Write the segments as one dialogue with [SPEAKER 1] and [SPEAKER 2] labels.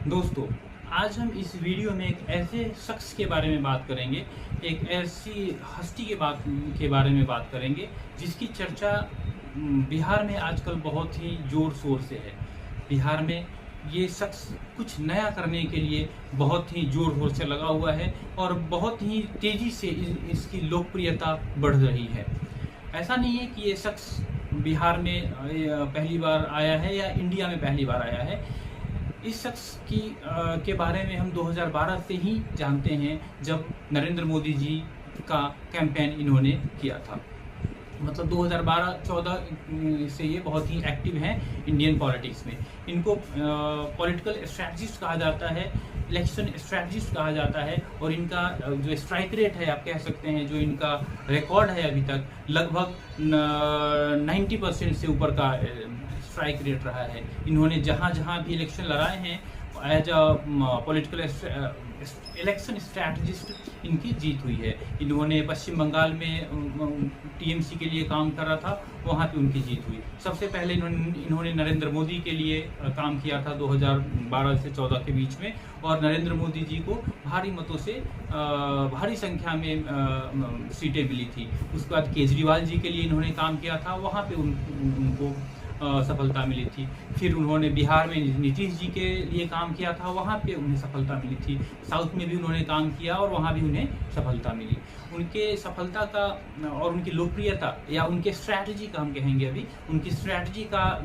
[SPEAKER 1] दोस्तों, आज हम इस वीडियो में एक ऐसे शख्स के बारे में बात करेंगे, एक ऐसी हस्ती के बारे में बात करेंगे जिसकी चर्चा बिहार में आजकल बहुत ही ज़ोर शोर से है। बिहार में ये शख्स कुछ नया करने के लिए बहुत ही ज़ोर शोर से लगा हुआ है और बहुत ही तेज़ी से इसकी लोकप्रियता बढ़ रही है। ऐसा नहीं है कि ये शख्स बिहार में पहली बार आया है या इंडिया में पहली बार आया है। इस शख्स के बारे में हम 2012 से ही जानते हैं, जब नरेंद्र मोदी जी का कैंपेन इन्होंने किया था। मतलब 2012-14 से ये बहुत ही एक्टिव हैं इंडियन पॉलिटिक्स में। इनको पॉलिटिकल स्ट्रैटेजिस्ट कहा जाता है, इलेक्शन स्ट्रैटेजिस्ट कहा जाता है और इनका जो स्ट्राइक रेट है, आप कह सकते हैं, जो इनका रिकॉर्ड है अभी तक लगभग 90% से ऊपर का स्ट्राइक रेट रहा है। इन्होंने जहां जहां भी इलेक्शन लड़ाए हैं as a political election strategist इनकी जीत हुई है। इन्होंने पश्चिम बंगाल में टीएमसी के लिए काम कर रहा था, वहाँ पे उनकी जीत हुई। सबसे पहले इन्होंने नरेंद्र मोदी के लिए काम किया था 2012 से 14 के बीच में, और नरेंद्र मोदी जी को भारी मतों से भारी संख्या में सीटें मिली थी। उसके बाद केजरीवाल जी के लिए इन्होंने काम किया था, वहाँ पे उनको सफलता मिली थी। फिर उन्होंने बिहार में नीतीश जी के लिए काम किया था, वहाँ पे उन्हें सफलता मिली थी। साउथ में भी उन्होंने काम किया और वहाँ भी उन्हें सफलता मिली। उनके सफलता का और उनकी लोकप्रियता या उनके स्ट्रैटेजी का हम कहेंगे, अभी उनकी स्ट्रैटेजी का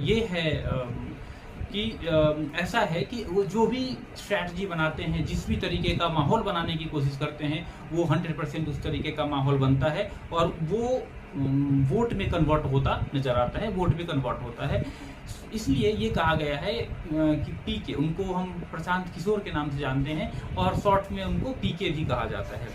[SPEAKER 1] ये है कि ऐसा है कि वो जो भी स्ट्रैटेजी बनाते हैं, जिस भी तरीके का माहौल बनाने की कोशिश करते हैं, वो 100% उस तरीके का माहौल बनता है और वो वोट में कन्वर्ट होता नजर आता है, वोट में कन्वर्ट होता है। इसलिए ये कहा गया है कि पीके, उनको हम प्रशांत किशोर के नाम से जानते हैं और शॉर्ट में उनको पीके भी कहा जाता है।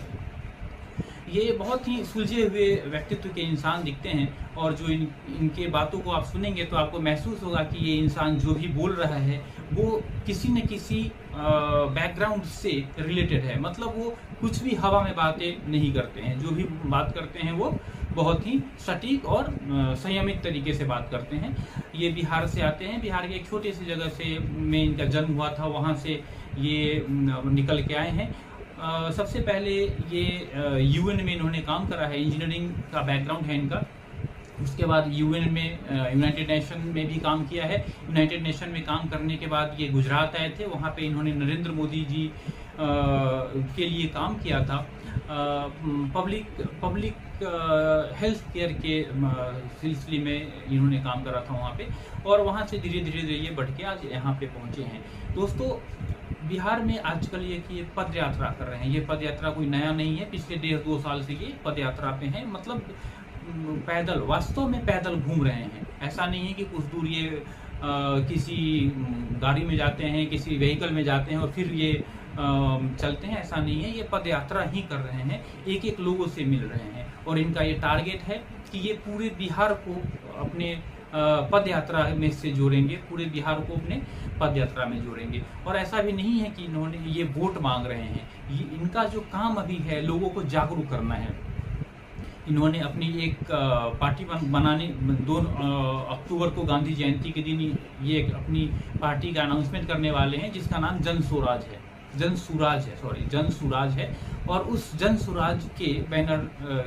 [SPEAKER 1] ये बहुत ही सुलझे हुए व्यक्तित्व के इंसान दिखते हैं और जो इनके बातों को आप सुनेंगे तो आपको महसूस होगा कि ये इंसान जो भी बोल रहा है वो किसी न किसी बैकग्राउंड से रिलेटेड है। मतलब वो कुछ भी हवा में बातें नहीं करते हैं, जो भी बात करते हैं वो बहुत ही सटीक और संयमित तरीके से बात करते हैं। ये बिहार से आते हैं, बिहार के एक छोटे सी जगह से में इनका जन्म हुआ था, वहाँ से ये निकल के आए हैं। सबसे पहले ये यूएन में इन्होंने काम करा है, इंजीनियरिंग का बैकग्राउंड है इनका। उसके बाद यूएन में यूनाइटेड नेशन में भी काम किया है। यूनाइटेड नेशन में काम करने के बाद ये गुजरात आए थे, वहाँ पे इन्होंने नरेंद्र मोदी जी के लिए काम किया था। पब्लिक हेल्थ केयर के सिलसिले में इन्होंने काम करा था वहाँ पे, और वहाँ से धीरे धीरे ये बढ़ के आज यहाँ पे पहुँचे हैं। दोस्तों, बिहार में आजकल ये पद यात्रा कर रहे हैं। ये पद यात्रा कोई नया नहीं है, पिछले 1.5-2 साल से ये पद यात्रा पे हैं। मतलब पैदल, वास्तव में पैदल घूम रहे हैं। ऐसा नहीं है कि कुछ दूर ये किसी गाड़ी में जाते हैं, किसी व्हीकल में जाते हैं और फिर ये चलते हैं। ऐसा नहीं है, ये पद यात्रा ही कर रहे हैं, एक एक लोगों से मिल रहे हैं। और इनका ये टारगेट है कि ये पूरे बिहार को अपने पद यात्रा में से जोड़ेंगे, पूरे बिहार को अपने पद यात्रा में जोड़ेंगे। और ऐसा भी नहीं है कि इन्होंने ये वोट मांग रहे हैं, ये इनका जो काम अभी है लोगों को जागरूक करना है। इन्होंने अपनी एक पार्टी बनाने 2 अक्टूबर को गांधी जयंती के दिन ये अपनी पार्टी का अनाउंसमेंट करने वाले हैं, जिसका नाम जन सुराज है। और उस जन सुराज के बैनर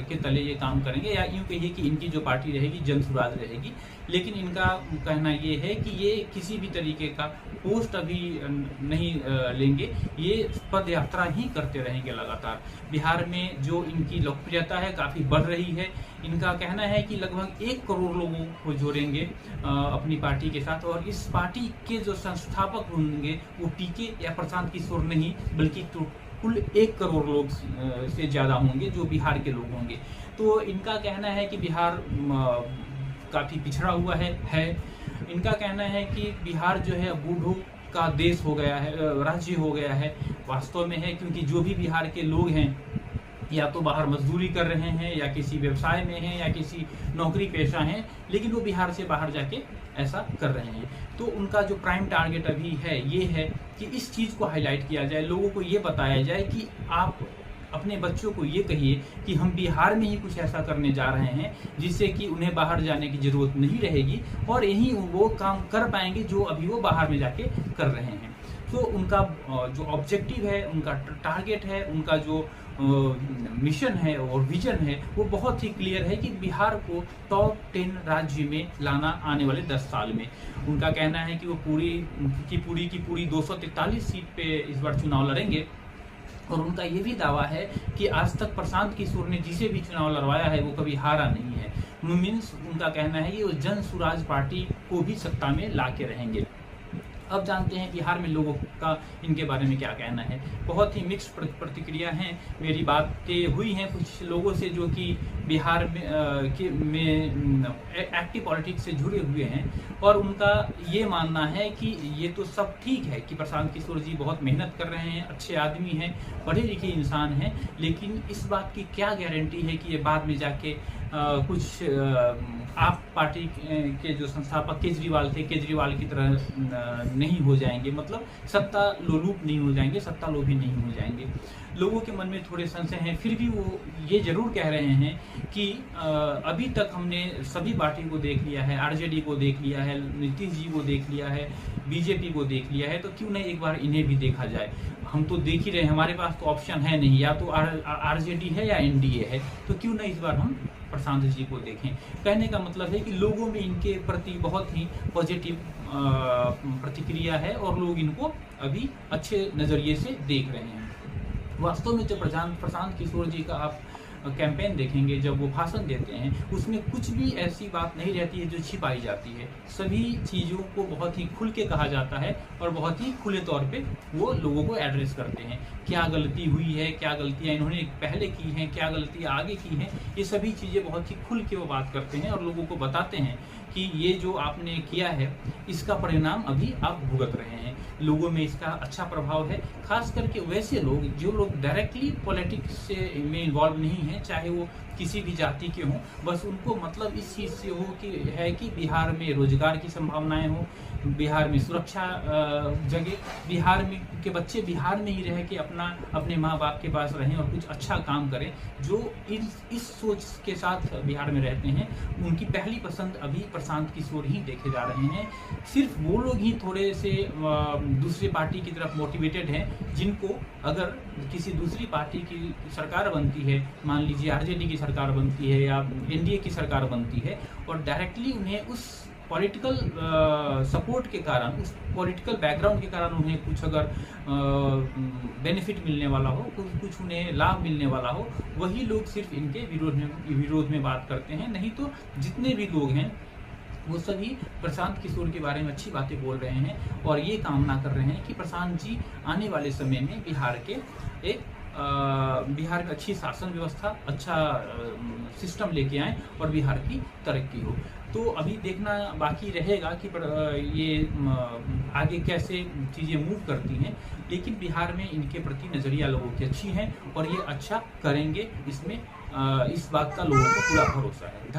[SPEAKER 1] के तले ये काम करेंगे, या यूँ कहिए कि इनकी जो पार्टी रहेगी जन सुराज रहेगी। लेकिन इनका कहना ये है कि ये किसी भी तरीके का पोस्ट अभी नहीं लेंगे, ये पद यात्रा ही करते रहेंगे लगातार। बिहार में जो इनकी लोकप्रियता है काफ़ी बढ़ रही है। इनका कहना है कि लगभग 1 करोड़ लोगों को जोड़ेंगे अपनी पार्टी के साथ, और इस पार्टी के जो संस्थापक होंगे वो पीके या प्रशांत किशोर नहीं, बल्कि कुल 1 करोड़ लोग से ज़्यादा होंगे जो बिहार के लोग होंगे। तो इनका कहना है कि बिहार काफ़ी पिछड़ा हुआ है। इनका कहना है कि बिहार जो है बूढ़ों का देश हो गया है, राज्य हो गया है। वास्तव में है, क्योंकि जो भी बिहार के लोग हैं या तो बाहर मजदूरी कर रहे हैं, या किसी व्यवसाय में हैं, या किसी नौकरी पेशा हैं, लेकिन वो बिहार से बाहर जाके ऐसा कर रहे हैं। तो उनका जो प्राइम टारगेट अभी है ये है कि इस चीज़ को हाईलाइट किया जाए, लोगों को ये बताया जाए कि आप अपने बच्चों को ये कहिए कि हम बिहार में ही कुछ ऐसा करने जा रहे हैं जिससे कि उन्हें बाहर जाने की ज़रूरत नहीं रहेगी और यहीं वो काम कर पाएंगे जो अभी वो बाहर में जाके कर रहे हैं। तो उनका जो ऑब्जेक्टिव है, उनका टारगेट है, उनका जो मिशन है और विजन है वो बहुत ही क्लियर है कि बिहार को टॉप 10 राज्य में लाना आने वाले 10 साल में। उनका कहना है कि वो पूरी 243 सीट पे इस बार चुनाव लड़ेंगे। और उनका ये भी दावा है कि आज तक प्रशांत किशोर ने जिसे भी चुनाव लड़वाया है वो कभी हारा नहीं है। मीन्स उनका कहना है कि वो जन स्वराज पार्टी को भी सत्ता में ला के रहेंगे। अब जानते हैं बिहार में लोगों का इनके बारे में क्या कहना है। बहुत ही मिक्स प्रतिक्रिया हैं। मेरी बातें हुई हैं कुछ लोगों से जो कि बिहार में एक्टिव पॉलिटिक्स से जुड़े हुए हैं, और उनका ये मानना है कि ये तो सब ठीक है कि प्रशांत किशोर जी बहुत मेहनत कर रहे हैं, अच्छे आदमी हैं, पढ़े लिखे इंसान हैं, लेकिन इस बात की क्या गारंटी है कि ये बाद में जाके कुछ आप पार्टी के जो संस्थापक केजरीवाल थे, केजरीवाल की तरह नहीं हो जाएंगे, मतलब सत्ता लोलुप नहीं हो जाएंगे, सत्ता लोभी नहीं हो जाएंगे। लोगों के मन में थोड़े संशय हैं, फिर भी वो ये जरूर कह रहे हैं कि अभी तक हमने सभी पार्टी को देख लिया है, आरजेडी को देख लिया है, नीतीश जी को देख लिया है, बीजेपी को देख लिया है, तो क्यों नहीं एक बार इन्हें भी देखा जाए। हम तो देख ही रहे हैं, हमारे पास तो ऑप्शन है नहीं, या तो आरजेडी है या एनडीए है, तो क्यों नहीं इस बार हम प्रशांत जी को देखें। कहने का मतलब है कि लोगों में इनके प्रति बहुत ही पॉजिटिव प्रतिक्रिया है और लोग इनको अभी अच्छे नज़रिए से देख रहे हैं। वास्तव में जब प्रशांत किशोर जी का आप कैंपेन देखेंगे, जब वो भाषण देते हैं, उसमें कुछ भी ऐसी बात नहीं रहती है जो छिपाई जाती है। सभी चीज़ों को बहुत ही खुल के कहा जाता है और बहुत ही खुले तौर पे वो लोगों को एड्रेस करते हैं। क्या गलती हुई है, क्या गलतियाँ इन्होंने पहले की हैं, क्या गलतियाँ आगे की हैं, ये सभी चीज़ें बहुत ही खुल के वो बात करते हैं और लोगों को बताते हैं कि ये जो आपने किया है इसका परिणाम अभी आप भुगत रहे हैं। लोगों में इसका अच्छा प्रभाव है, खास करके वैसे लोग जो लोग डायरेक्टली पॉलिटिक्स से में इन्वॉल्व नहीं हैं, चाहे वो किसी भी जाति के हों, बस उनको मतलब इस चीज़ से हो कि है कि बिहार में रोजगार की संभावनाएं हो, बिहार में सुरक्षा जगह, बिहार में के बच्चे बिहार में ही रह के अपने माँ बाप के पास रहें और कुछ अच्छा काम करें। जो इस सोच के साथ बिहार में रहते हैं, उनकी पहली पसंद अभी प्रशांत किशोर ही देखे जा रहे हैं। सिर्फ वो लोग ही थोड़े से दूसरी पार्टी की तरफ मोटिवेटेड हैं, जिनको अगर किसी दूसरी पार्टी की सरकार बनती है, मान लीजिए आरजेडी की सरकार बनती है या एनडीए की सरकार बनती है, और डायरेक्टली उन्हें उस पॉलिटिकल सपोर्ट के कारण, उस पॉलिटिकल बैकग्राउंड के कारण उन्हें कुछ अगर बेनिफिट मिलने वाला हो, कुछ उन्हें लाभ मिलने वाला हो, वही लोग सिर्फ इनके विरोध में बात करते हैं। नहीं तो जितने भी लोग हैं वो सभी प्रशांत किशोर के बारे में अच्छी बातें बोल रहे हैं और ये कामना कर रहे हैं कि प्रशांत जी आने वाले समय में बिहार में अच्छी शासन व्यवस्था, अच्छा सिस्टम लेके आए और बिहार की तरक्की हो। तो अभी देखना बाकी रहेगा कि ये आगे कैसे चीज़ें मूव करती हैं, लेकिन बिहार में इनके प्रति नज़रिया लोगों की अच्छी है और ये अच्छा करेंगे, इसमें इस बात का लोगों को पूरा भरोसा है।